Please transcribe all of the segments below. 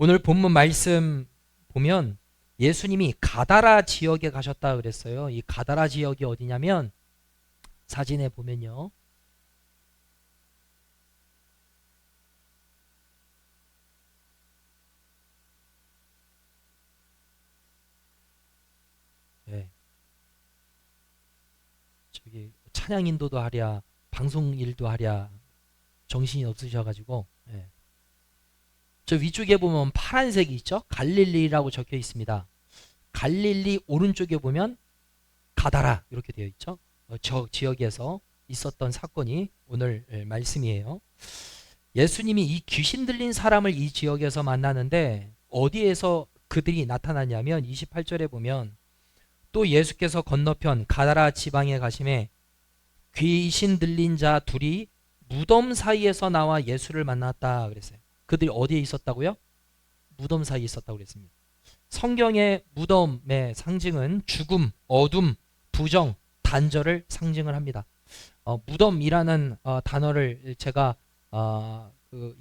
오늘 본문 말씀 보면 예수님이 가다라 지역에 가셨다 그랬어요. 이 가다라 지역이 어디냐면 사진에 보면요. 네, 저기 찬양 인도도 하랴, 방송 일도 하랴 정신이 없으셔가지고 저 위쪽에 보면 파란색이 있죠? 갈릴리라고 적혀 있습니다. 갈릴리 오른쪽에 보면 가다라 이렇게 되어 있죠. 저 지역에서 있었던 사건이 오늘 말씀이에요. 예수님이 이 귀신 들린 사람을 이 지역에서 만나는데 어디에서 그들이 나타나냐면 28절에 보면 또 예수께서 건너편 가다라 지방에 가심에 귀신 들린 자 둘이 무덤 사이에서 나와 예수를 만났다 그랬어요. 그들이 어디에 있었다고요? 무덤 사이에 있었다고 그랬습니다. 성경의 무덤의 상징은 죽음, 어둠, 부정, 단절을 상징을 합니다. 무덤이라는 단어를 제가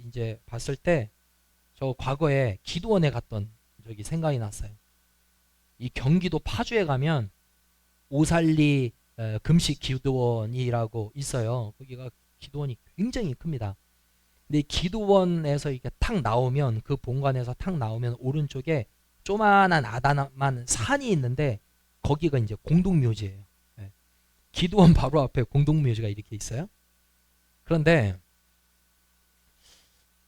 이제 봤을 때 저 과거에 기도원에 갔던 적이 생각이 났어요. 이 경기도 파주에 가면 오살리 금식 기도원이라고 있어요. 거기가 기도원이 굉장히 큽니다. 근데 기도원에서 이렇게 탁 나오면 그 본관에서 탁 나오면 오른쪽에 조만한 아담한 산이 있는데 거기가 이제 공동묘지예요. 예. 기도원 바로 앞에 공동묘지가 이렇게 있어요. 그런데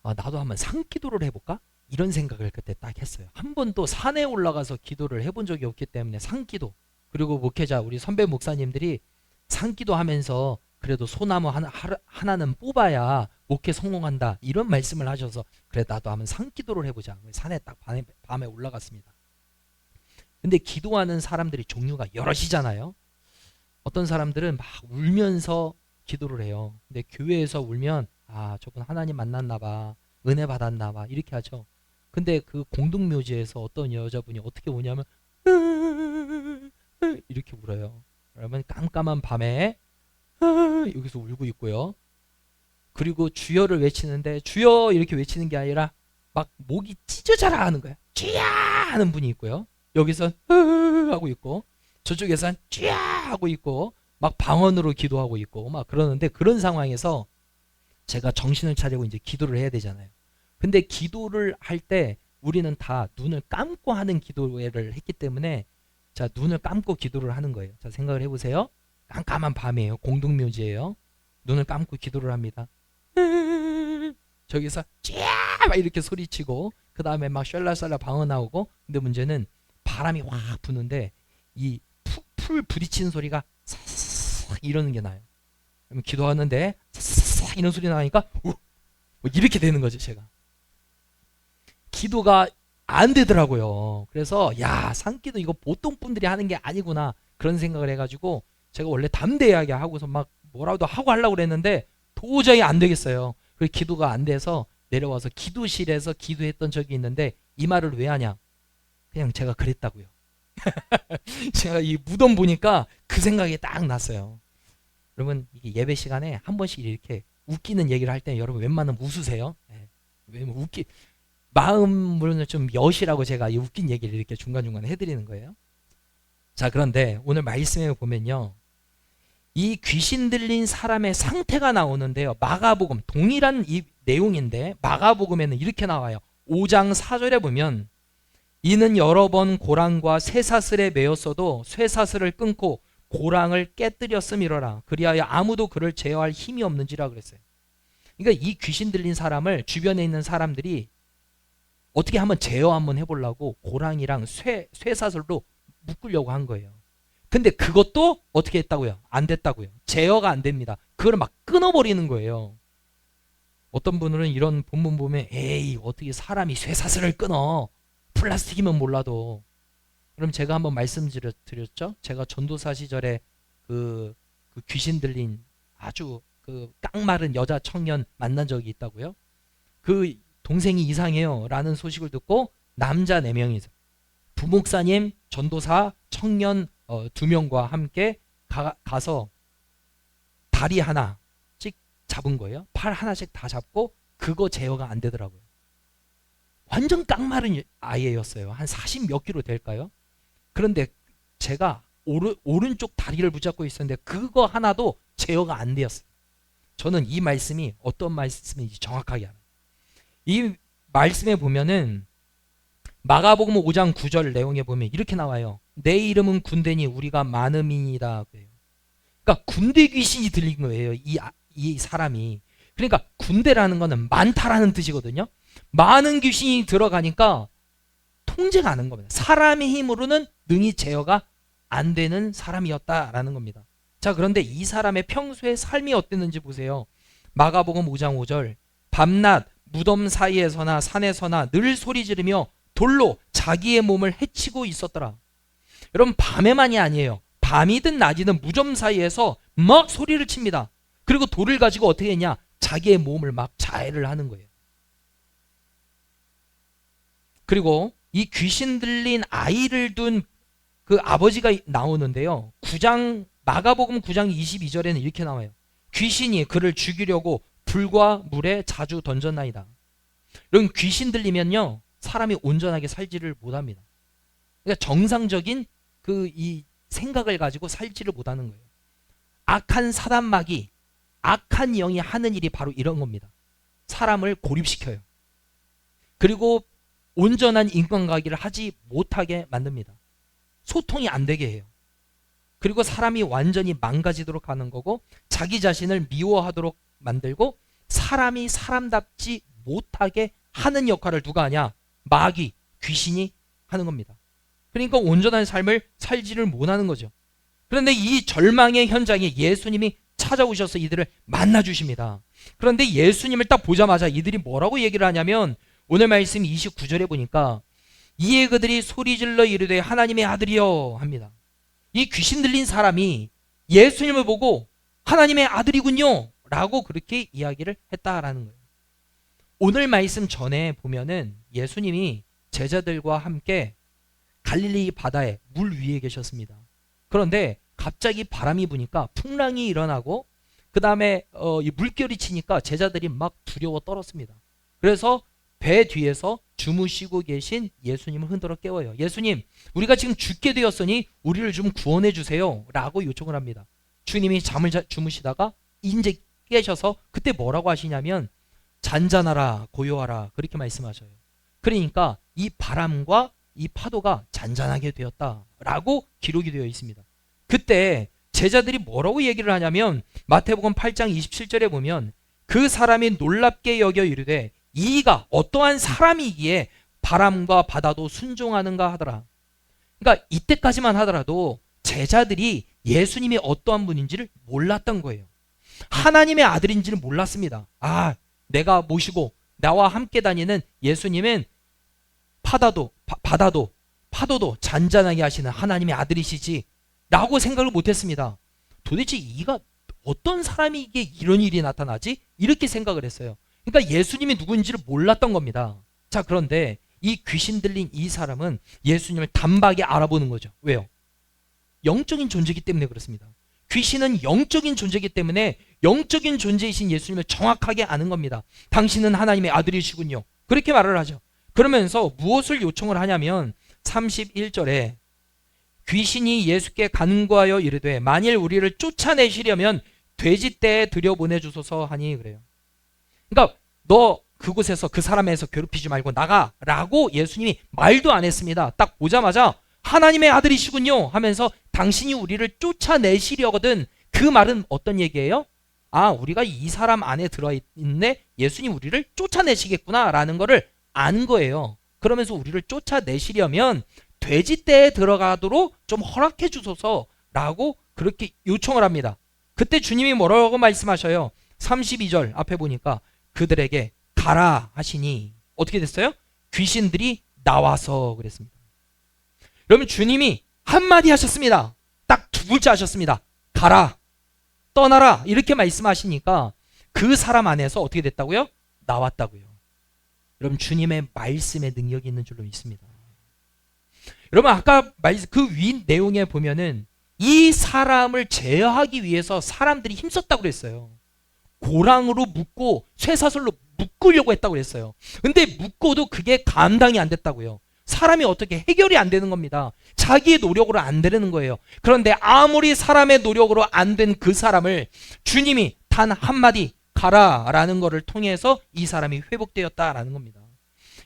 나도 한번 산기도를 해볼까? 이런 생각을 그때 딱 했어요. 한 번도 산에 올라가서 기도를 해본 적이 없기 때문에 산기도, 그리고 목회자 우리 선배 목사님들이 산기도 하면서 그래도 소나무 하나는 뽑아야 목회 성공한다 이런 말씀을 하셔서 그래 나도 한번 산기도를 해보자. 산에 딱 밤에 올라갔습니다. 근데 기도하는 사람들이 종류가 여럿이잖아요. 어떤 사람들은 막 울면서 기도를 해요. 근데 교회에서 울면 저분 하나님 만났나 봐, 은혜 받았나 봐 이렇게 하죠. 근데 그 공동묘지에서 어떤 여자분이 어떻게 우냐면 이렇게 울어요. 그러면 깜깜한 밤에 여기서 울고 있고요. 그리고 주여를 외치는데 주여 이렇게 외치는 게 아니라 막 목이 찢어져라 하는 거예요. 주여 하는 분이 있고요. 여기서 하고 있고 저쪽에선 주여 하고 있고 막 방언으로 기도하고 있고 막 그러는데, 그런 상황에서 제가 정신을 차리고 이제 기도를 해야 되잖아요. 근데 기도를 할 때 우리는 다 눈을 감고 하는 기도를 했기 때문에 자, 눈을 감고 기도를 하는 거예요. 자, 생각을 해보세요. 깜깜한 밤이에요. 공동묘지예요. 눈을 감고 기도를 합니다. 저기서 쫙 이렇게 소리치고 그 다음에 막 셜라셜라 방어 나오고, 근데 문제는 바람이 확 부는데 이 풀 부딪히는 소리가 사삭 이러는 게 나요. 그러면 기도하는데 사삭 이런 소리 나니까 뭐 이렇게 되는 거죠. 제가 기도가 안 되더라고요. 그래서 야, 산기도 이거 보통 분들이 하는 게 아니구나 그런 생각을 해가지고 제가 원래 담대하게 하고서 막 뭐라도 하고 하려고 그랬는데 도저히 안 되겠어요. 그래서 기도가 안 돼서 내려와서 기도실에서 기도했던 적이 있는데, 이 말을 왜 하냐? 그냥 제가 그랬다고요. 제가 이 무덤 보니까 그 생각이 딱 났어요. 여러분, 이게 예배 시간에 한 번씩 이렇게 웃기는 얘기를 할 때 여러분 웬만하면 웃으세요. 왜냐면 마음을 좀 여시라고 제가 이 웃긴 얘기를 이렇게 중간중간 해드리는 거예요. 자, 그런데 오늘 말씀에 보면요, 이 귀신 들린 사람의 상태가 나오는데요. 마가복음 동일한 이 내용인데 마가복음에는 이렇게 나와요. 5장 4절에 보면 이는 여러 번 고랑과 쇠사슬에 매였어도 쇠사슬을 끊고 고랑을 깨뜨렸음이러라. 그리하여 아무도 그를 제어할 힘이 없는지라 그랬어요. 그러니까 이 귀신 들린 사람을 주변에 있는 사람들이 어떻게 한번 제어 한번 해보려고 고랑이랑 쇠사슬로 묶으려고 한 거예요. 근데 그것도 어떻게 했다고요? 안 됐다고요. 제어가 안 됩니다. 그걸 막 끊어버리는 거예요. 어떤 분들은 이런 본문 보면 에이 어떻게 사람이 쇠사슬을 끊어, 플라스틱이면 몰라도. 그럼 제가 한번 말씀드렸죠. 제가 전도사 시절에 그 귀신 들린 아주 그 깡마른 여자 청년 만난 적이 있다고요. 그 동생이 이상해요 라는 소식을 듣고 남자 4명이서 부목사님, 전도사, 청년 2명과 함께 가서 다리 하나씩 잡은 거예요. 팔 하나씩 다 잡고 그거 제어가 안 되더라고요. 완전 깡마른 아이였어요. 한 40 몇 킬로 될까요? 그런데 제가 오른쪽 다리를 붙잡고 있었는데 그거 하나도 제어가 안 되었어요. 저는 이 말씀이 어떤 말씀인지 정확하게 알아요. 이 말씀에 보면은 마가복음 5장 9절 내용에 보면 이렇게 나와요. 내 이름은 군대니 우리가 많음이니라. 그러니까 군대 귀신이 들린 거예요. 이 사람이. 그러니까 군대라는 거는 많다라는 뜻이거든요. 많은 귀신이 들어가니까 통제가 안 한 겁니다. 사람의 힘으로는 능히 제어가 안 되는 사람이었다라는 겁니다. 자, 그런데 이 사람의 평소의 삶이 어땠는지 보세요. 마가복음 5장 5절 밤낮 무덤 사이에서나 산에서나 늘 소리 지르며 돌로 자기의 몸을 해치고 있었더라. 여러분, 밤에만이 아니에요. 밤이든 낮이든 무덤 사이에서 막 소리를 칩니다. 그리고 돌을 가지고 어떻게 했냐? 자기의 몸을 막 자해를 하는 거예요. 그리고 이 귀신 들린 아이를 둔 그 아버지가 나오는데요. 마가복음 9장 22절에는 이렇게 나와요. 귀신이 그를 죽이려고 불과 물에 자주 던졌나이다. 이런 귀신 들리면요, 사람이 온전하게 살지를 못합니다. 그러니까 정상적인 이 생각을 가지고 살지를 못하는 거예요. 악한 사단마귀, 악한 영이 하는 일이 바로 이런 겁니다. 사람을 고립시켜요. 그리고 온전한 인간관계를 하지 못하게 만듭니다. 소통이 안 되게 해요. 그리고 사람이 완전히 망가지도록 하는 거고, 자기 자신을 미워하도록 만들고, 사람이 사람답지 못하게 하는 역할을 누가 하냐? 마귀, 귀신이 하는 겁니다. 그러니까 온전한 삶을 살지를 못하는 거죠. 그런데 이 절망의 현장에 예수님이 찾아오셔서 이들을 만나주십니다. 그런데 예수님을 딱 보자마자 이들이 뭐라고 얘기를 하냐면, 오늘 말씀 29절에 보니까 이에 그들이 소리질러 이르되 하나님의 아들이여 합니다. 이 귀신 들린 사람이 예수님을 보고 하나님의 아들이군요 라고 그렇게 이야기를 했다라는 거예요. 오늘 말씀 전에 보면은 예수님이 제자들과 함께 갈릴리 바다에 물 위에 계셨습니다. 그런데 갑자기 바람이 부니까 풍랑이 일어나고, 그 다음에 이 물결이 치니까 제자들이 막 두려워 떨었습니다. 그래서 배 뒤에서 주무시고 계신 예수님을 흔들어 깨워요. 예수님, 우리가 지금 죽게 되었으니 우리를 좀 구원해 주세요 라고 요청을 합니다. 주님이 잠을 주무시다가 이제 깨셔서 그때 뭐라고 하시냐면 잔잔하라 고요하라 그렇게 말씀하셔요. 그러니까 이 바람과 이 파도가 잔잔하게 되었다라고 기록이 되어 있습니다. 그때 제자들이 뭐라고 얘기를 하냐면 마태복음 8장 27절에 보면 그 사람이 놀랍게 여겨 이르되 이가 어떠한 사람이기에 바람과 바다도 순종하는가 하더라. 그러니까 이때까지만 하더라도 제자들이 예수님이 어떠한 분인지를 몰랐던 거예요. 하나님의 아들인지를 몰랐습니다. 아, 내가 모시고 나와 함께 다니는 예수님은 바다도 파도도 잔잔하게 하시는 하나님의 아들이시지 라고 생각을 못했습니다. 도대체 이가 어떤 사람이기에 이런 일이 나타나지? 이렇게 생각을 했어요. 그러니까 예수님이 누구인지를 몰랐던 겁니다. 자, 그런데 이 귀신 들린 이 사람은 예수님을 단박에 알아보는 거죠. 왜요? 영적인 존재이기 때문에 그렇습니다. 귀신은 영적인 존재이기 때문에 영적인 존재이신 예수님을 정확하게 아는 겁니다. 당신은 하나님의 아들이시군요. 그렇게 말을 하죠. 그러면서 무엇을 요청을 하냐면 31절에 귀신이 예수께 간구하여 이르되 만일 우리를 쫓아내시려면 돼지떼에 들여보내주소서 하니 그래요. 그러니까 너 그곳에서 그 사람에서 괴롭히지 말고 나가라고 예수님이 말도 안 했습니다. 딱 보자마자 하나님의 아들이시군요 하면서 당신이 우리를 쫓아내시려거든. 그 말은 어떤 얘기예요? 아, 우리가 이 사람 안에 들어있네, 예수님 우리를 쫓아내시겠구나 라는 거를 안 거예요. 그러면서 우리를 쫓아내시려면 돼지떼에 들어가도록 좀 허락해 주소서 라고 그렇게 요청을 합니다. 그때 주님이 뭐라고 말씀하셔요? 32절 앞에 보니까 그들에게 가라 하시니 어떻게 됐어요? 귀신들이 나와서 그랬습니다. 여러분, 주님이 한마디 하셨습니다. 딱 두 글자 하셨습니다. 가라, 떠나라 이렇게 말씀하시니까 그 사람 안에서 어떻게 됐다고요? 나왔다고요. 여러분, 주님의 말씀에 능력이 있는 줄로 믿습니다. 여러분, 아까 그 위 내용에 보면은 이 사람을 제어하기 위해서 사람들이 힘썼다고 그랬어요. 고랑으로 묶고 쇠사슬로 묶으려고 했다고 그랬어요. 근데 묶어도 그게 감당이 안 됐다고요. 사람이 어떻게 해결이 안 되는 겁니다. 자기의 노력으로 안 되는 거예요. 그런데 아무리 사람의 노력으로 안 된 그 사람을 주님이 단 한마디 가라라는 것을 통해서 이 사람이 회복되었다라는 겁니다.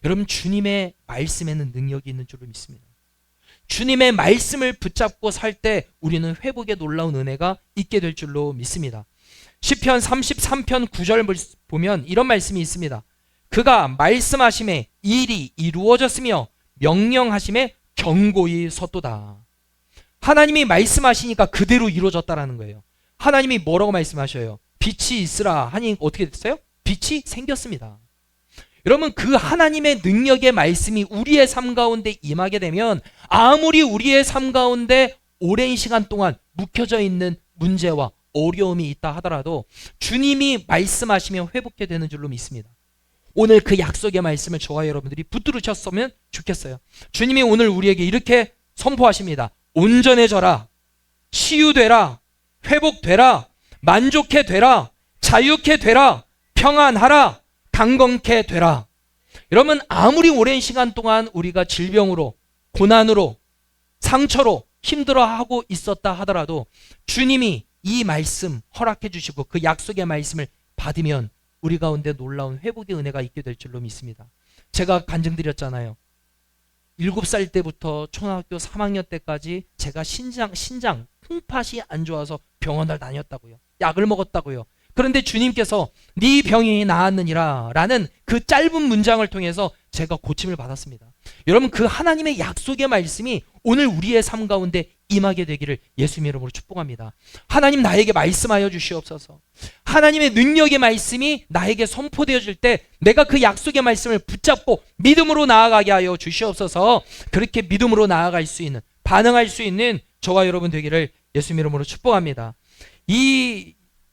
여러분, 주님의 말씀에는 능력이 있는 줄로 믿습니다. 주님의 말씀을 붙잡고 살 때 우리는 회복의 놀라운 은혜가 있게 될 줄로 믿습니다. 시편 33편 9절 보면 이런 말씀이 있습니다. 그가 말씀하심에 일이 이루어졌으며 명령하심에 경고히 섰도다. 하나님이 말씀하시니까 그대로 이루어졌다라는 거예요. 하나님이 뭐라고 말씀하셔요? 빛이 있으라 하니 어떻게 됐어요? 빛이 생겼습니다. 여러분, 그 하나님의 능력의 말씀이 우리의 삶 가운데 임하게 되면 아무리 우리의 삶 가운데 오랜 시간 동안 묵혀져 있는 문제와 어려움이 있다 하더라도 주님이 말씀하시면 회복게 되는 줄로 믿습니다. 오늘 그 약속의 말씀을 저와 여러분들이 붙들으셨으면 좋겠어요. 주님이 오늘 우리에게 이렇게 선포하십니다. 온전해져라, 치유되라, 회복되라, 만족해 되라, 자유케 되라, 평안하라, 강건케 되라. 여러분, 아무리 오랜 시간 동안 우리가 질병으로, 고난으로, 상처로 힘들어하고 있었다 하더라도 주님이 이 말씀 허락해 주시고 그 약속의 말씀을 받으면 우리 가운데 놀라운 회복의 은혜가 있게 될 줄로 믿습니다. 제가 간증드렸잖아요. 7살 때부터 초등학교 3학년 때까지 제가 신장 풍팥이 안 좋아서 병원을 다녔다고요. 약을 먹었다고요. 그런데 주님께서 네 병이 나았느니라 라는 그 짧은 문장을 통해서 제가 고침을 받았습니다. 여러분, 그 하나님의 약속의 말씀이 오늘 우리의 삶 가운데 임하게 되기를 예수님 이름으로 축복합니다. 하나님, 나에게 말씀하여 주시옵소서. 하나님의 능력의 말씀이 나에게 선포되어질 때 내가 그 약속의 말씀을 붙잡고 믿음으로 나아가게 하여 주시옵소서. 그렇게 믿음으로 나아갈 수 있는, 반응할 수 있는 저와 여러분 되기를 예수님 이름으로 축복합니다.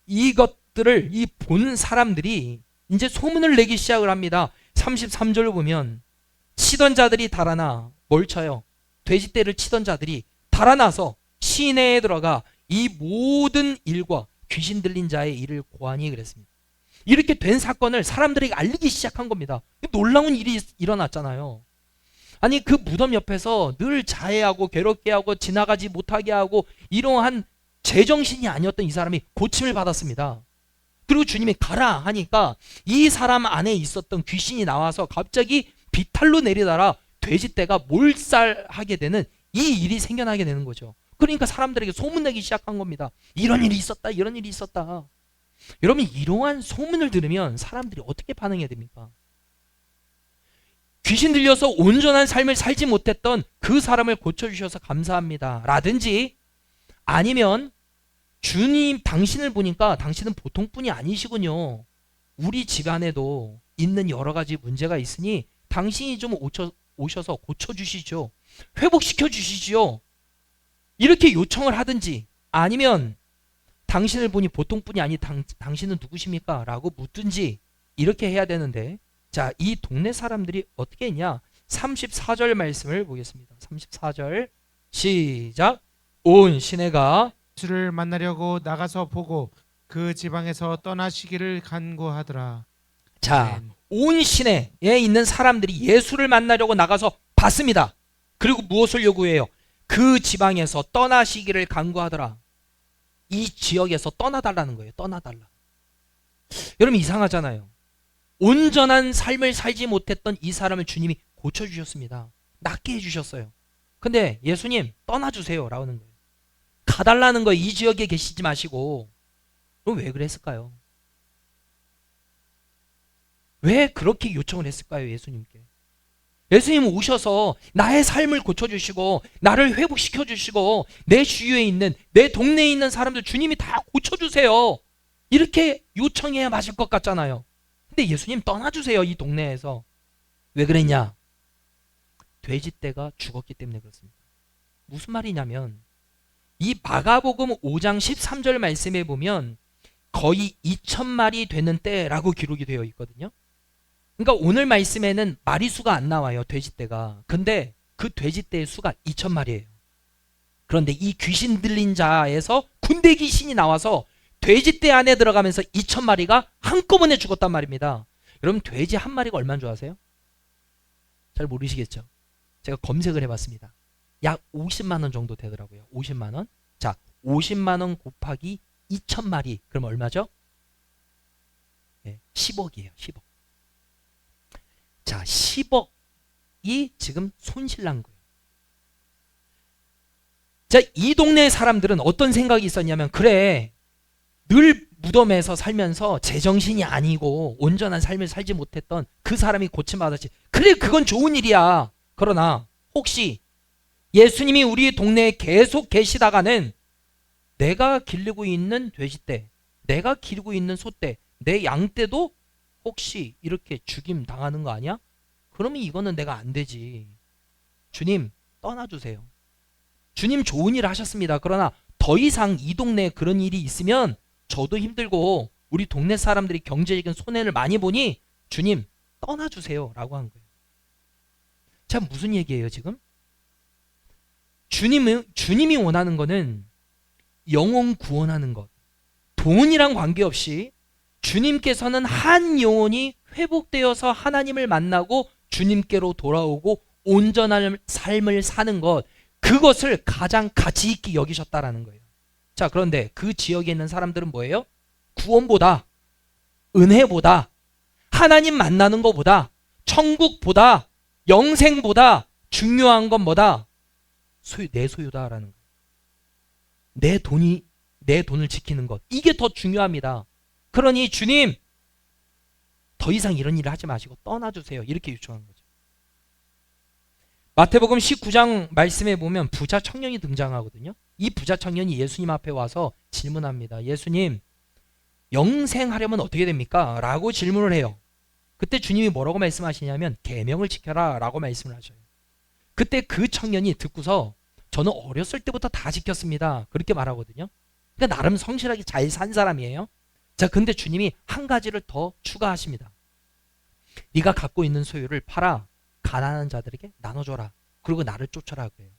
이것들을 이 본 사람들이 이제 소문을 내기 시작을 합니다. 33절을 보면 치던 자들이 달아나, 뭘 쳐요? 돼지떼를 치던 자들이 달아나서 시내에 들어가 이 모든 일과 귀신 들린 자의 일을 고하니 그랬습니다. 이렇게 된 사건을 사람들에게 알리기 시작한 겁니다. 놀라운 일이 일어났잖아요. 아니, 그 무덤 옆에서 늘 자해하고 괴롭게 하고 지나가지 못하게 하고 이러한 제정신이 아니었던 이 사람이 고침을 받았습니다. 그리고 주님이 가라 하니까 이 사람 안에 있었던 귀신이 나와서 갑자기 비탈로 내리다라 돼지떼가 몰살하게 되는 이 일이 생겨나게 되는 거죠. 그러니까 사람들에게 소문내기 시작한 겁니다. 이런 일이 있었다, 이런 일이 있었다. 여러분, 이러한 소문을 들으면 사람들이 어떻게 반응해야 됩니까? 귀신 들려서 온전한 삶을 살지 못했던 그 사람을 고쳐주셔서 감사합니다 라든지, 아니면 주님, 당신을 보니까 당신은 보통 분이 아니시군요. 우리 집안에도 있는 여러 가지 문제가 있으니 당신이 좀 오셔서 고쳐주시죠. 회복시켜 주시지요. 이렇게 요청을 하든지, 아니면 당신을 보니 보통 분이 아니 당신은 누구십니까? 라고 묻든지 이렇게 해야 되는데, 자, 이 동네 사람들이 어떻게 했냐? 34절 말씀을 보겠습니다. 34절 시작. 온 시내가 예수를 만나려고 나가서 보고 그 지방에서 떠나시기를 간구하더라. 자, 아멘. 온 시내에 있는 사람들이 예수를 만나려고 나가서 봤습니다. 그리고 무엇을 요구해요? 그 지방에서 떠나시기를 간구하더라. 이 지역에서 떠나달라는 거예요. 떠나달라. 여러분, 이상하잖아요. 온전한 삶을 살지 못했던 이 사람을 주님이 고쳐주셨습니다. 낫게 해주셨어요. 근데 예수님 떠나주세요 라는 거예요. 가달라는 거예요. 이 지역에 계시지 마시고. 그럼 왜 그랬을까요? 왜 그렇게 요청을 했을까요? 예수님께. 예수님 오셔서 나의 삶을 고쳐주시고 나를 회복시켜주시고 내 주위에 있는, 내 동네에 있는 사람들 주님이 다 고쳐주세요, 이렇게 요청해야 맞을 것 같잖아요. 근데 예수님 떠나주세요, 이 동네에서. 왜 그랬냐? 돼지떼가 죽었기 때문에 그렇습니다. 무슨 말이냐면, 이 마가복음 5장 13절 말씀에 보면 거의 2,000마리 되는 떼라고 기록이 되어 있거든요. 그러니까 오늘 말씀에는 마리수가 안 나와요, 돼지떼가. 근데 그 돼지떼의 수가 2,000마리예요. 그런데 이 귀신 들린 자에서 군대 귀신이 나와서 돼지떼 안에 들어가면서 2,000마리가 한꺼번에 죽었단 말입니다. 여러분 돼지 한 마리가 얼마인 줄 아세요? 잘 모르시겠죠? 제가 검색을 해봤습니다. 약 50만 원 정도 되더라고요. 50만 원. 자, 50만 원 곱하기 2,000마리. 그럼 얼마죠? 네, 10억이에요. 10억. 자, 10억이 지금 손실난 거예요. 자, 이 동네 사람들은 어떤 생각이 있었냐면, 그래, 늘 무덤에서 살면서 제정신이 아니고 온전한 삶을 살지 못했던 그 사람이 고침받았지. 그래, 그건 좋은 일이야. 그러나 혹시 예수님이 우리 동네에 계속 계시다가는 내가 기르고 있는 돼지떼, 내가 기르고 있는 소떼, 내 양떼도 혹시 이렇게 죽임 당하는 거 아니야? 그러면 이거는 내가 안 되지. 주님 떠나주세요. 주님 좋은 일 하셨습니다. 그러나 더 이상 이 동네에 그런 일이 있으면 저도 힘들고 우리 동네 사람들이 경제적인 손해를 많이 보니 주님 떠나주세요 라고 한 거예요. 자, 무슨 얘기예요 지금? 주님이 원하는 거는 영혼 구원하는 것, 돈이랑 관계없이 주님께서는 한 영혼이 회복되어서 하나님을 만나고 주님께로 돌아오고 온전한 삶을 사는 것, 그것을 가장 가치 있게 여기셨다라는 거예요. 자, 그런데 그 지역에 있는 사람들은 뭐예요? 구원보다, 은혜보다, 하나님 만나는 것보다, 천국보다, 영생보다 중요한 건 뭐다? 내 소유다라는 거예요. 내 돈을 지키는 것, 이게 더 중요합니다. 그러니 주님 더 이상 이런 일을 하지 마시고 떠나주세요, 이렇게 요청한 거죠. 마태복음 19장 말씀에 보면 부자 청년이 등장하거든요. 이 부자 청년이 예수님 앞에 와서 질문합니다. 예수님, 영생하려면 어떻게 됩니까? 라고 질문을 해요. 그때 주님이 뭐라고 말씀하시냐면 계명을 지켜라 라고 말씀을 하셔요. 그때 그 청년이 듣고서 저는 어렸을 때부터 다 지켰습니다, 그렇게 말하거든요. 그러니까 나름 성실하게 잘 산 사람이에요. 자, 근데 주님이 한 가지를 더 추가하십니다. 네가 갖고 있는 소유를 팔아 가난한 자들에게 나눠줘라. 그리고 나를 쫓아라 그래요.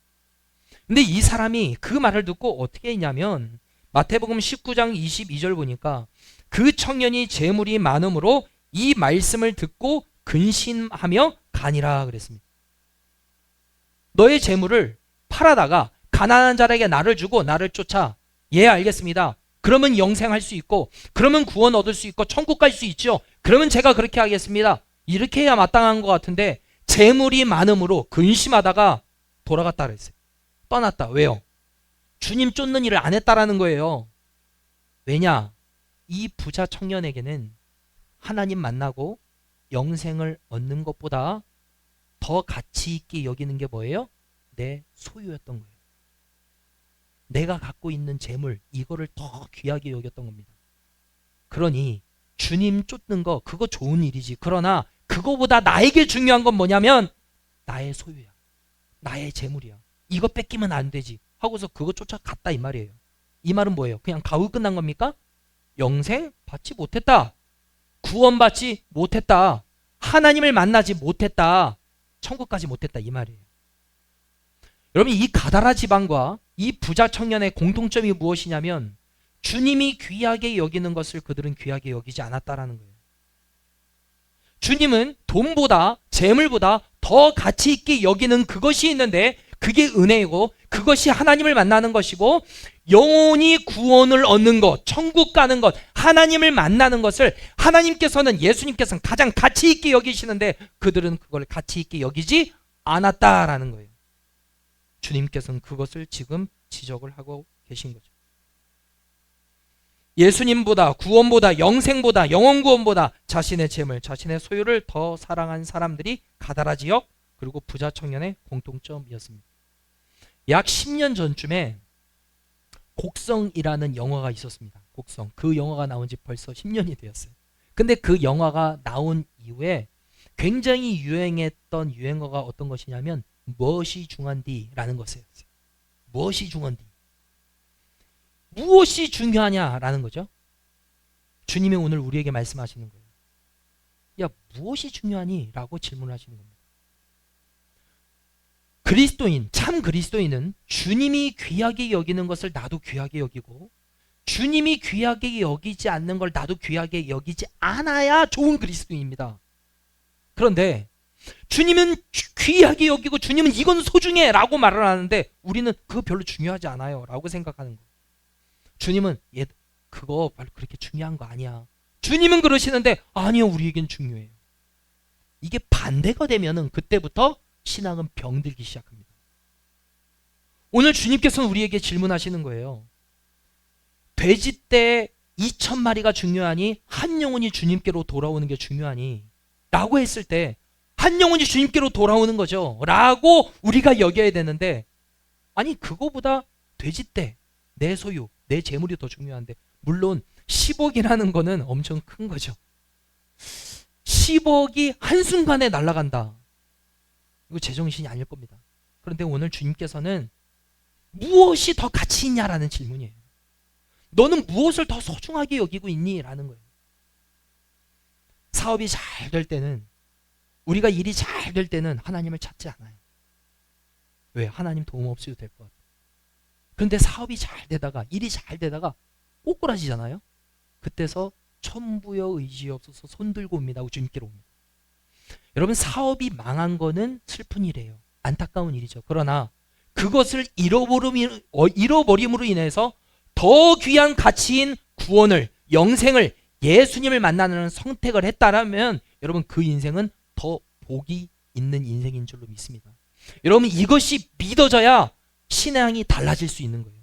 근데 이 사람이 그 말을 듣고 어떻게 했냐면 마태복음 19장 22절 보니까 그 청년이 재물이 많음으로 이 말씀을 듣고 근심하며 가니라 그랬습니다. 너의 재물을 팔아다가 가난한 자에게 나를 주고 나를 쫓아. 예, 알겠습니다. 그러면 영생할 수 있고, 그러면 구원 얻을 수 있고, 천국 갈 수 있죠. 그러면 제가 그렇게 하겠습니다. 이렇게 해야 마땅한 것 같은데 재물이 많음으로 근심하다가 돌아갔다 그랬어요. 떠났다. 왜요? 주님 쫓는 일을 안 했다라는 거예요. 왜냐? 이 부자 청년에게는 하나님 만나고 영생을 얻는 것보다 더 가치 있게 여기는 게 뭐예요? 내 소유였던 거예요. 내가 갖고 있는 재물, 이거를 더 귀하게 여겼던 겁니다. 그러니 주님 쫓는 거, 그거 좋은 일이지. 그러나 그거보다 나에게 중요한 건 뭐냐면 나의 소유야, 나의 재물이야. 이거 뺏기면 안 되지 하고서 그거 쫓아갔다 이 말이에요. 이 말은 뭐예요? 그냥 가고 끝난 겁니까? 영생 받지 못했다, 구원받지 못했다, 하나님을 만나지 못했다, 천국까지 못했다, 이 말이에요. 여러분, 이 가다라 지방과 이 부자 청년의 공통점이 무엇이냐면 주님이 귀하게 여기는 것을 그들은 귀하게 여기지 않았다라는 거예요. 주님은 돈보다 재물보다 더 가치 있게 여기는 그것이 있는데, 그게 은혜이고 그것이 하나님을 만나는 것이고 영혼이 구원을 얻는 것, 천국 가는 것, 하나님을 만나는 것을 하나님께서는, 예수님께서는 가장 가치 있게 여기시는데 그들은 그걸 가치 있게 여기지 않았다라는 거예요. 주님께서는 그것을 지금 지적을 하고 계신 거죠. 예수님보다, 구원보다, 영생보다, 영원 구원보다 자신의 재물, 자신의 소유를 더 사랑한 사람들이 가다라 지역 그리고 부자 청년의 공통점이었습니다. 약 10년 전쯤에 곡성이라는 영화가 있었습니다. 곡성. 그 영화가 나온 지 벌써 10년이 되었어요. 근데 그 영화가 나온 이후에 굉장히 유행했던 유행어가 어떤 것이냐면 무엇이 중요한디라는 것이었어요. 무엇이 중요한디? 무엇이 중요하냐라는 거죠. 주님이 오늘 우리에게 말씀하시는 거예요. 야, 무엇이 중요하니? 라고 질문하시는 겁니다. 그리스도인, 참 그리스도인은 주님이 귀하게 여기는 것을 나도 귀하게 여기고, 주님이 귀하게 여기지 않는 걸 나도 귀하게 여기지 않아야 좋은 그리스도인입니다. 그런데 주님은 귀하게 여기고 주님은 이건 소중해 라고 말을 하는데 우리는 그거 별로 중요하지 않아요 라고 생각하는 거예요. 주님은 그거 별로 그렇게 중요한 거 아니야. 주님은 그러시는데 아니요, 우리에겐 중요해요. 이게 반대가 되면은 그때부터 신앙은 병들기 시작합니다. 오늘 주님께서는 우리에게 질문하시는 거예요. 돼지떼 2,000마리가 중요하니 한 영혼이 주님께로 돌아오는 게 중요하니 라고 했을 때 한 영혼이 주님께로 돌아오는 거죠 라고 우리가 여겨야 되는데, 아니 그거보다 돼지떼, 내 소유, 내 재물이 더 중요한데, 물론 10억이라는 거는 엄청 큰 거죠. 10억이 한순간에 날아간다. 이거 제정신이 아닐 겁니다. 그런데 오늘 주님께서는 무엇이 더 가치 있냐라는 질문이에요. 너는 무엇을 더 소중하게 여기고 있니? 라는 거예요. 사업이 잘 될 때는, 우리가 일이 잘 될 때는 하나님을 찾지 않아요. 왜? 하나님 도움 없이도 될 것 같아요. 그런데 사업이 잘 되다가, 일이 잘 되다가 꼬꾸라지잖아요. 그때서 천부여 의지없어서 손들고 옵니다 하고 주님께로 옵니다. 여러분, 사업이 망한 거는 슬픈 일이에요. 안타까운 일이죠. 그러나 그것을 잃어버림으로 인해서 더 귀한 가치인 구원을, 영생을, 예수님을 만나는 선택을 했다라면 여러분 그 인생은 더 복이 있는 인생인 줄로 믿습니다. 여러분, 이것이 믿어져야 신앙이 달라질 수 있는 거예요.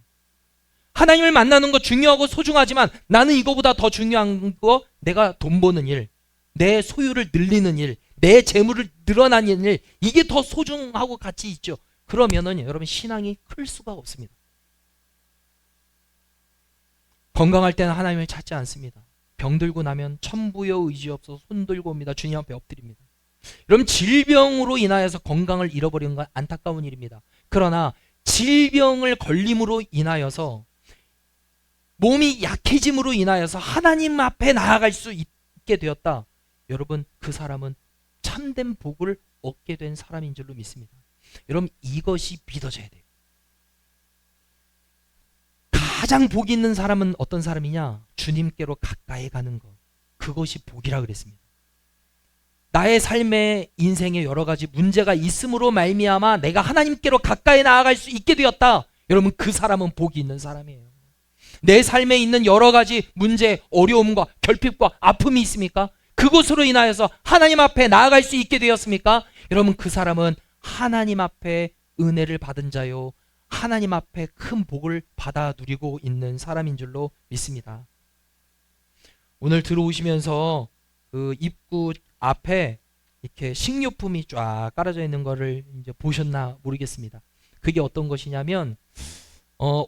하나님을 만나는 거 중요하고 소중하지만 나는 이거보다 더 중요한 거, 내가 돈 버는 일, 내 소유를 늘리는 일, 내 재물을 늘어나는 일, 이게 더 소중하고 가치 있죠. 그러면은 여러분 신앙이 클 수가 없습니다. 건강할 때는 하나님을 찾지 않습니다. 병들고 나면 천부여 의지 없어서 손들고 옵니다. 주님 앞에 엎드립니다. 여러분, 질병으로 인하여서 건강을 잃어버리는 건 안타까운 일입니다. 그러나 질병을 걸림으로 인하여서, 몸이 약해짐으로 인하여서 하나님 앞에 나아갈 수 있게 되었다. 여러분, 그 사람은 참된 복을 얻게 된 사람인 줄로 믿습니다. 여러분, 이것이 믿어져야 돼요. 가장 복이 있는 사람은 어떤 사람이냐? 주님께로 가까이 가는 것. 그것이 복이라 그랬습니다. 나의 삶의 인생에 여러 가지 문제가 있음으로 말미암아 내가 하나님께로 가까이 나아갈 수 있게 되었다. 여러분, 그 사람은 복이 있는 사람이에요. 내 삶에 있는 여러 가지 문제, 어려움과 결핍과 아픔이 있습니까? 그것으로 인하여서 하나님 앞에 나아갈 수 있게 되었습니까? 여러분, 그 사람은 하나님 앞에 은혜를 받은 자요, 하나님 앞에 큰 복을 받아 누리고 있는 사람인 줄로 믿습니다. 오늘 들어오시면서 그 입구 앞에 이렇게 식료품이 쫙 깔아져 있는 거를 이제 보셨나 모르겠습니다. 그게 어떤 것이냐면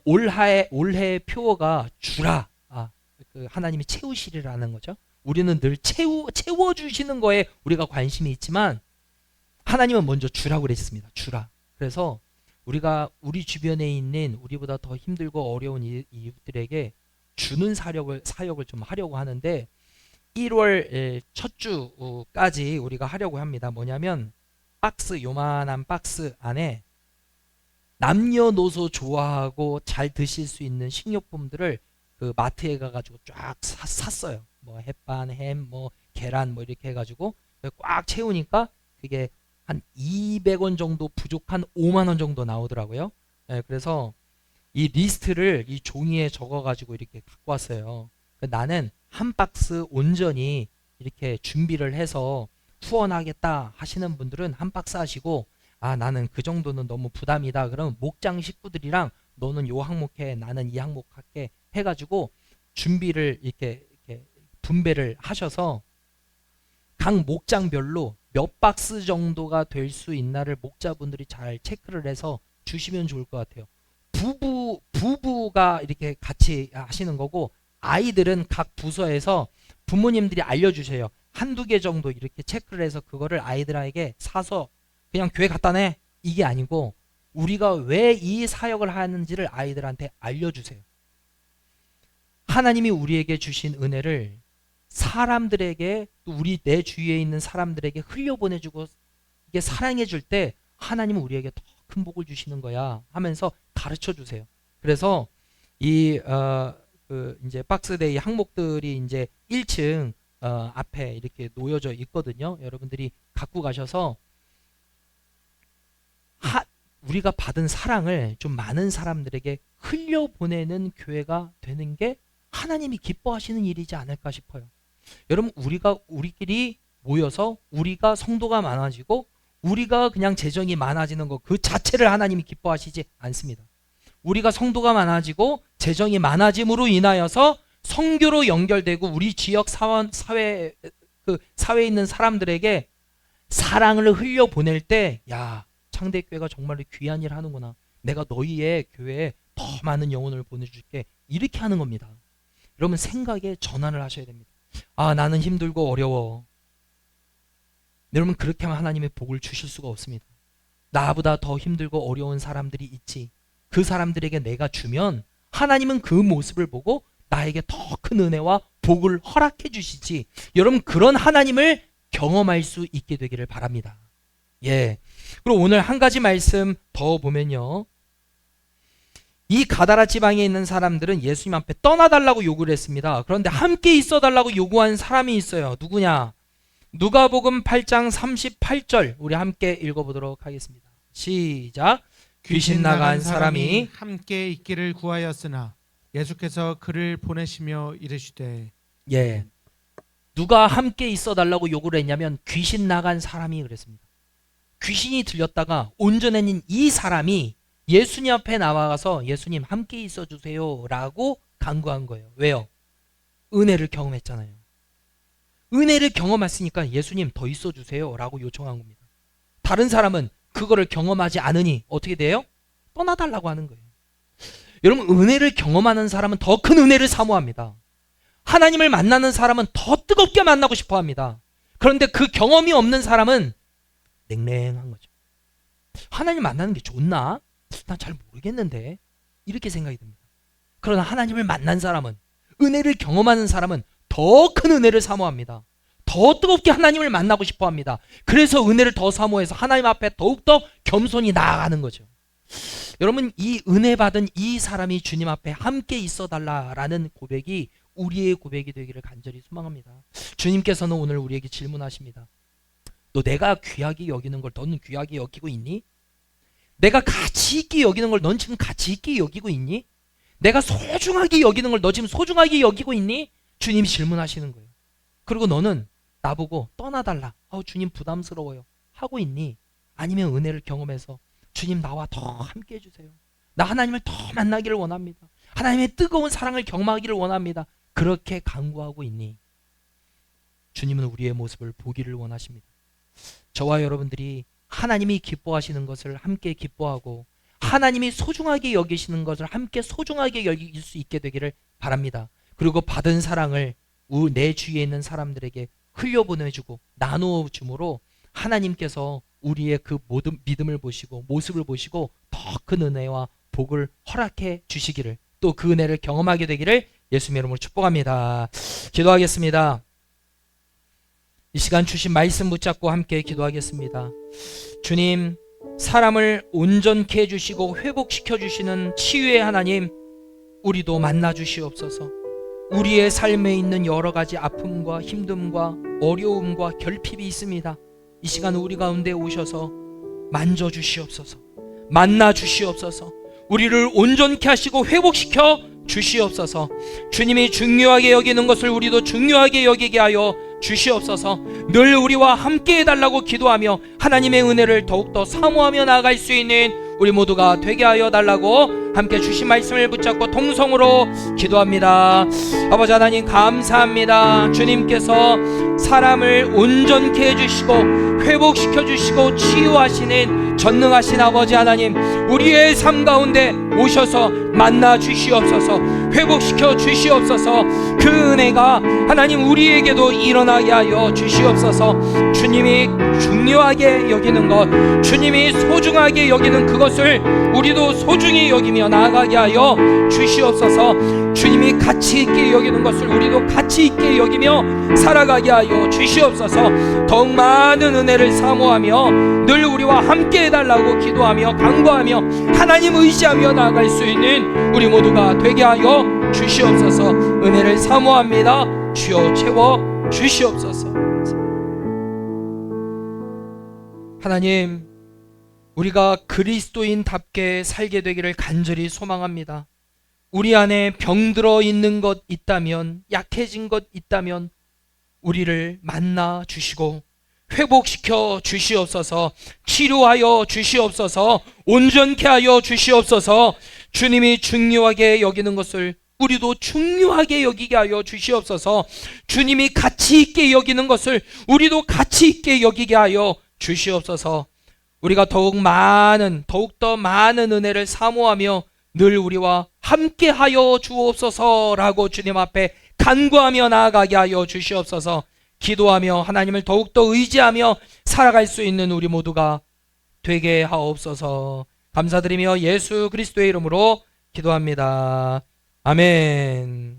올해 표어가 주라, 그 하나님이 채우시리라는 거죠. 우리는 늘 채워주시는 거에 우리가 관심이 있지만 하나님은 먼저 주라고 그랬습니다. 주라. 그래서 우리가 우리 주변에 있는 우리보다 더 힘들고 어려운 이웃들에게 주는 사역을 좀 하려고 하는데, 1월 첫 주까지 우리가 하려고 합니다. 뭐냐면 요만한 박스 안에 남녀노소 좋아하고 잘 드실 수 있는 식료품들을 그 마트에 가가지고 쫙 샀어요. 뭐 햇반, 햄, 뭐 계란, 뭐 이렇게 해가지고 꽉 채우니까 그게 한 200원 정도 부족한 5만 원 정도 나오더라고요. 그래서 이 리스트를 이 종이에 적어가지고 이렇게 갖고 왔어요. 나는 한 박스 온전히 이렇게 준비를 해서 후원하겠다 하시는 분들은 한 박스 하시고, 나는 그 정도는 너무 부담이다 그러면 목장 식구들이랑 너는 요 항목해, 나는 이 항목 할게 해가지고 준비를 이렇게 분배를 하셔서 각 목장별로 몇 박스 정도가 될 수 있나를 목자분들이 잘 체크를 해서 주시면 좋을 것 같아요. 부부가 이렇게 같이 하시는 거고, 아이들은 각 부서에서 부모님들이 알려주세요. 한두 개 정도 이렇게 체크를 해서 그거를 아이들에게 사서 그냥 교회 갖다 내, 이게 아니고 우리가 왜 이 사역을 하는지를 아이들한테 알려주세요. 하나님이 우리에게 주신 은혜를 사람들에게, 또 내 주위에 있는 사람들에게 흘려보내주고 이게 사랑해 줄 때 하나님은 우리에게 더 큰 복을 주시는 거야 하면서 가르쳐 주세요. 그래서 그 이제 박스데이 항목들이 이제 1층 앞에 이렇게 놓여져 있거든요. 여러분들이 갖고 가셔서 우리가 받은 사랑을 좀 많은 사람들에게 흘려보내는 교회가 되는 게 하나님이 기뻐하시는 일이지 않을까 싶어요. 여러분, 우리끼리 모여서 우리가 성도가 많아지고 우리가 그냥 재정이 많아지는 것 그 자체를 하나님이 기뻐하시지 않습니다. 우리가 성도가 많아지고 재정이 많아짐으로 인하여서 선교로 연결되고 우리 지역 사회에 있는 사람들에게 사랑을 흘려보낼 때, 야, 창대교회가 정말로 귀한 일 하는구나. 내가 너희의 교회에 더 많은 영혼을 보내줄게. 이렇게 하는 겁니다. 여러분, 생각에 전환을 하셔야 됩니다. 아, 나는 힘들고 어려워. 여러분, 그렇게 하면 하나님의 복을 주실 수가 없습니다. 나보다 더 힘들고 어려운 사람들이 있지. 그 사람들에게 내가 주면 하나님은 그 모습을 보고 나에게 더 큰 은혜와 복을 허락해 주시지. 여러분, 그런 하나님을 경험할 수 있게 되기를 바랍니다. 예. 그리고 오늘 한 가지 말씀 더 보면요, 이 가다라 지방에 있는 사람들은 예수님 앞에 떠나달라고 요구를 했습니다. 그런데 함께 있어달라고 요구한 사람이 있어요. 누구냐? 누가복음 8장 38절 우리 함께 읽어보도록 하겠습니다. 시작. 귀신 나간 사람이 함께 있기를 구하였으나 예수께서 그를 보내시며 이르시되. 예, 누가 함께 있어달라고 요구를 했냐면 귀신 나간 사람이 그랬습니다. 귀신이 들렸다가 온전해진 이 사람이 예수님 앞에 나와가서 예수님 함께 있어주세요 라고 간구한 거예요. 왜요? 은혜를 경험했잖아요. 은혜를 경험했으니까 예수님 더 있어주세요 라고 요청한 겁니다. 다른 사람은 그거를 경험하지 않으니 어떻게 돼요? 떠나달라고 하는 거예요. 여러분, 은혜를 경험하는 사람은 더 큰 은혜를 사모합니다. 하나님을 만나는 사람은 더 뜨겁게 만나고 싶어 합니다. 그런데 그 경험이 없는 사람은 냉랭한 거죠. 하나님 만나는 게 좋나? 난 잘 모르겠는데, 이렇게 생각이 듭니다. 그러나 하나님을 만난 사람은, 은혜를 경험하는 사람은 더 큰 은혜를 사모합니다. 더 뜨겁게 하나님을 만나고 싶어 합니다. 그래서 은혜를 더 사모해서 하나님 앞에 더욱더 겸손히 나아가는 거죠. 여러분, 이 은혜 받은 이 사람이 주님 앞에 함께 있어 달라라는 고백이 우리의 고백이 되기를 간절히 소망합니다. 주님께서는 오늘 우리에게 질문하십니다. 너 내가 귀하게 여기는 걸 너는 귀하게 여기고 있니? 내가 가치 있게 여기는 걸 넌 지금 가치 있게 여기고 있니? 내가 소중하게 여기는 걸 너 지금 소중하게 여기고 있니? 주님이 질문하시는 거예요. 그리고 너는 나보고 떠나달라, 주님 부담스러워요 하고 있니? 아니면 은혜를 경험해서 주님 나와 더 함께 해주세요, 나 하나님을 더 만나기를 원합니다, 하나님의 뜨거운 사랑을 경험하기를 원합니다, 그렇게 간구하고 있니? 주님은 우리의 모습을 보기를 원하십니다. 저와 여러분들이 하나님이 기뻐하시는 것을 함께 기뻐하고 하나님이 소중하게 여기시는 것을 함께 소중하게 여길 수 있게 되기를 바랍니다. 그리고 받은 사랑을 내 주위에 있는 사람들에게 흘려보내주고 나누어 줌으로 하나님께서 우리의 그 모든 믿음을 보시고 모습을 보시고 더 큰 은혜와 복을 허락해 주시기를, 또 그 은혜를 경험하게 되기를 예수님의 이름으로 축복합니다. 기도하겠습니다. 이 시간 주신 말씀 붙잡고 함께 기도하겠습니다. 주님, 사람을 온전케 해주시고 회복시켜 주시는 치유의 하나님, 우리도 만나 주시옵소서. 우리의 삶에 있는 여러 가지 아픔과 힘듦과 어려움과 결핍이 있습니다. 이 시간 우리 가운데 오셔서 만져 주시옵소서. 만나 주시옵소서. 우리를 온전케 하시고 회복시켜 주시옵소서. 주님이 중요하게 여기는 것을 우리도 중요하게 여기게 하여 주시옵소서. 늘 우리와 함께 해달라고 기도하며 하나님의 은혜를 더욱더 사모하며 나아갈 수 있는 우리 모두가 되게 하여 달라고 함께 주신 말씀을 붙잡고 통성으로 기도합니다. 아버지 하나님, 감사합니다. 주님께서 사람을 온전케 해주시고 회복시켜 주시고 치유하시는 전능하신 아버지 하나님, 우리의 삶 가운데 오셔서 만나 주시옵소서. 회복시켜 주시옵소서. 그 은혜가 하나님 우리에게도 일어나게 하여 주시옵소서. 주님이 중요하게 여기는 것, 주님이 소중하게 여기는 그것을 우리도 소중히 여기며 나아가게 하여 주시옵소서. 주님이 가치 있게 여기는 것을 우리도 가치 있게 여기며 살아가게 하여 주시옵소서. 더욱 많은 은혜를 사모하며 늘 우리와 함께 해달라고 기도하며 간구하며 하나님 의지하며 나아갈 수 있는 우리 모두가 되게 하여 주시옵소서. 은혜를 사모합니다. 주여 채워 주시옵소서. 하나님, 우리가 그리스도인답게 살게 되기를 간절히 소망합니다. 우리 안에 병들어 있는 것 있다면, 약해진 것 있다면 우리를 만나 주시고 회복시켜 주시옵소서. 치료하여 주시옵소서. 온전케 하여 주시옵소서. 주님이 중요하게 여기는 것을 우리도 중요하게 여기게 하여 주시옵소서. 주님이 가치 있게 여기는 것을 우리도 가치 있게 여기게 하여 주시옵소서. 우리가 더욱더 많은 은혜를 사모하며 늘 우리와 함께 하여 주옵소서라고 주님 앞에 간구하며 나아가게 하여 주시옵소서. 기도하며 하나님을 더욱더 의지하며 살아갈 수 있는 우리 모두가 되게 하옵소서. 감사드리며 예수 그리스도의 이름으로 기도합니다. 아멘.